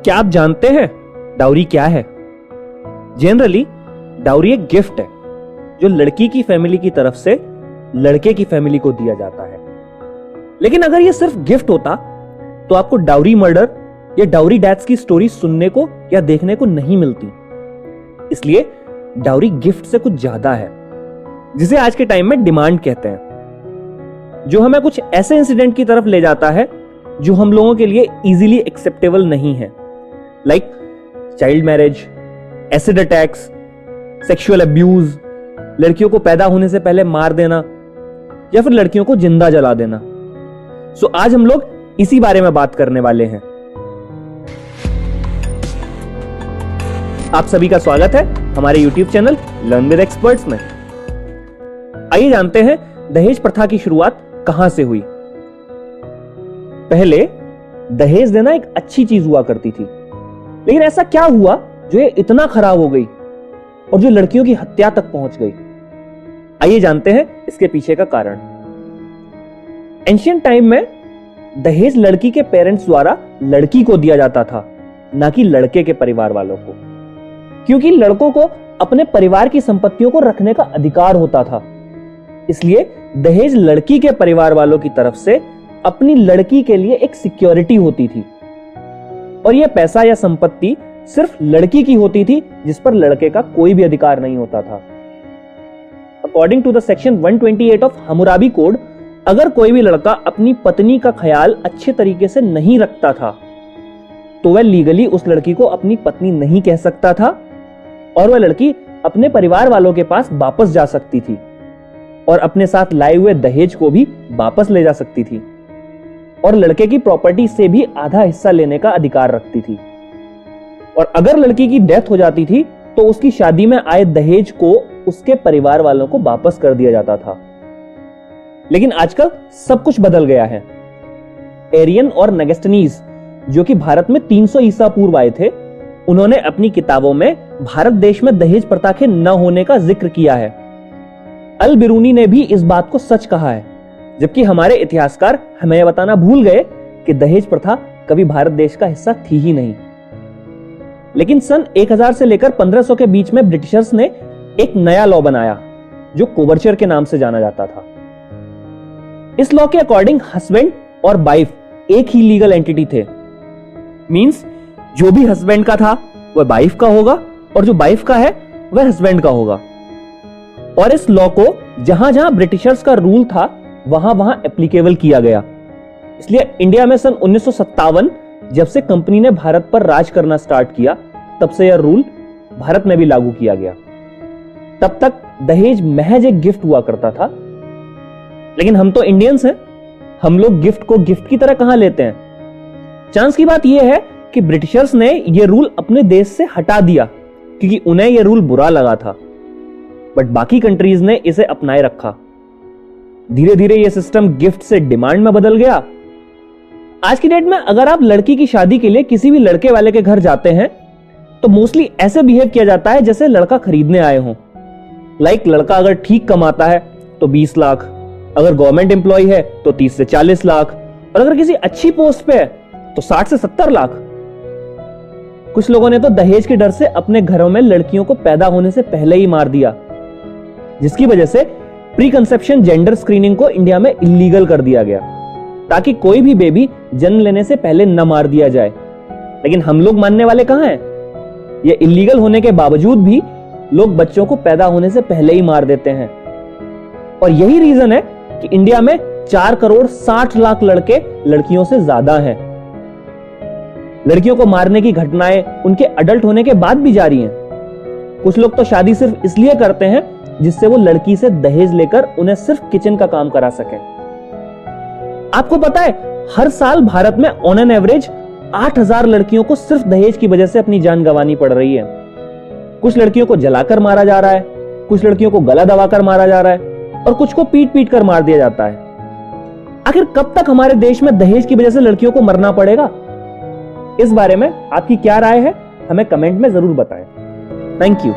क्या आप जानते हैं डाउरी क्या है? जनरली डाउरी एक गिफ्ट है जो लड़की की फैमिली की तरफ से लड़के की फैमिली को दिया जाता है। लेकिन अगर यह सिर्फ गिफ्ट होता तो आपको डाउरी मर्डर या डाउरी डेथ्स की स्टोरी सुनने को या देखने को नहीं मिलती। इसलिए डाउरी गिफ्ट से कुछ ज्यादा है, जिसे आज के टाइम में डिमांड कहते हैं, जो हमें कुछ ऐसे इंसिडेंट की तरफ ले जाता है जो हम लोगों के लिए इजीली एक्सेप्टेबल नहीं है, like child marriage, acid attacks, sexual abuse, लड़कियों को पैदा होने से पहले मार देना या फिर लड़कियों को जिंदा जला देना। सो आज हम लोग इसी बारे में बात करने वाले हैं। आप सभी का स्वागत है हमारे YouTube channel learn with experts में। आइए जानते हैं दहेज प्रथा की शुरुआत कहां से हुई। पहले दहेज देना एक अच्छी चीज हुआ करती थी, लेकिन ऐसा क्या हुआ जो ये इतना खराब हो गई और जो लड़कियों की हत्या तक पहुंच गई। आइए जानते हैं इसके पीछे का कारण। एंशिएंट टाइम में दहेज लड़की के पेरेंट्स द्वारा लड़की को दिया जाता था, ना कि लड़के के परिवार वालों को, क्योंकि लड़कों को अपने परिवार की संपत्तियों को रखने का अधिकार होता था। इसलिए दहेज लड़की के परिवार वालों की तरफ से अपनी लड़की के लिए एक सिक्योरिटी होती थी, और यह पैसा या संपत्ति सिर्फ लड़की की होती थी, जिस पर लड़के का कोई भी अधिकार नहीं होता था। According to the section 128 of Hammurabi code, अगर कोई भी लड़का अपनी पत्नी का ख्याल अच्छे तरीके से नहीं रखता था तो वह लीगली उस लड़की को अपनी पत्नी नहीं कह सकता था, और वह लड़की अपने परिवार वालों के पास वापस जा सकती थी और अपने साथ लाए हुए दहेज को भी वापस ले जा सकती थी, और लड़के की प्रॉपर्टी से भी आधा हिस्सा लेने का अधिकार रखती थी। और अगर लड़की की डेथ हो जाती थी तो उसकी शादी में आए दहेज को उसके परिवार वालों को वापस कर दिया जाता था। लेकिन आजकल सब कुछ बदल गया है। एरियन और नगेस्टनीज, जो कि भारत में 300 ईसा पूर्व आए थे, उन्होंने अपनी किताबों में भारत देश में दहेज प्रथा के न होने का जिक्र किया है। अल बिरूनी ने भी इस बात को सच कहा है, जबकि हमारे इतिहासकार हमें यह बताना भूल गए कि दहेज प्रथा कभी भारत देश का हिस्सा थी ही नहीं। लेकिन सन 1000 से लेकर 1500 के बीच में ब्रिटिशर्स ने एक नया लॉ बनाया जो कोवरचर के नाम से जाना जाता था। इस लॉ के अकॉर्डिंग हस्बैंड और वाइफ एक ही लीगल एंटिटी थे। मींस जो भी हस्बैंड का था वह वाइफ का होगा, और जो वाइफ का है वह हस्बैंड का होगा। और इस लॉ को जहां जहां ब्रिटिशर्स का रूल था वहां वहां एप्लीकेबल किया गया। इसलिए इंडिया में सन 1957 जब से कंपनी ने भारत पर राज करना स्टार्ट किया, तब से यह रूल भारत में भी लागू किया गया। तब तक दहेज महज एक गिफ्ट हुआ करता था, लेकिन हम तो इंडियंस हैं, हम लोग गिफ्ट को गिफ्ट की तरह कहां लेते हैं। चांस की बात यह है कि ब्रिटिशर्स ने यह रूल अपने देश से हटा दिया क्योंकि उन्हें यह रूल बुरा लगा था, बट बाकी कंट्रीज ने इसे अपनाए रखा। धीरे धीरे यह सिस्टम गिफ्ट से डिमांड में बदल गया। आज की डेट में अगर आप लड़की की शादी के लिए किसी भी लड़के वाले के घर जाते हैं तो मोस्टली ऐसे बिहेव किया जाता है जैसे लड़का खरीदने आए हों। लाइक लड़का अगर ठीक कमाता है तो 20 लाख, अगर गवर्नमेंट एम्प्लॉय है तो 30 से 40 लाख, और अगर किसी अच्छी पोस्ट पे है तो 60 से 70 लाख। कुछ लोगों ने तो दहेज के डर से अपने घरों में लड़कियों को पैदा होने से पहले ही मार दिया, जिसकी वजह से प्री कंसेप्शन जेंडर स्क्रीनिंग को इंडिया में इलीगल कर दिया गया, ताकि कोई भी बेबी जन्म लेने से पहले न मार दिया जाए। लेकिन हम लोग मानने वाले कहां हैं? यह इलीगल होने के बावजूद भी लोग बच्चों को पैदा होने से पहले ही मार देते हैं। और यही रीजन है कि इंडिया में 4 करोड़ 60 लाख लड़के लड़कियों से ज्यादा हैं। लड़कियों को मारने की घटनाएं उनके अडल्ट होने के बाद भी जारी हैं। कुछ लोग तो शादी सिर्फ इसलिए करते हैं जिससे वो लड़की से दहेज लेकर उन्हें सिर्फ किचन का काम करा सकें। आपको पता है हर साल भारत में ऑन एन एवरेज 8000 लड़कियों को सिर्फ दहेज की वजह से अपनी जान गंवानी पड़ रही है। कुछ लड़कियों को जलाकर मारा जा रहा है, कुछ लड़कियों को गला दबाकर मारा जा रहा है, और कुछ को पीट पीट कर मार दिया जाता है। आखिर कब तक हमारे देश में दहेज की वजह से लड़कियों को मरना पड़ेगा? इस बारे में आपकी क्या राय है, हमें कमेंट में जरूर बताएं। Thank you.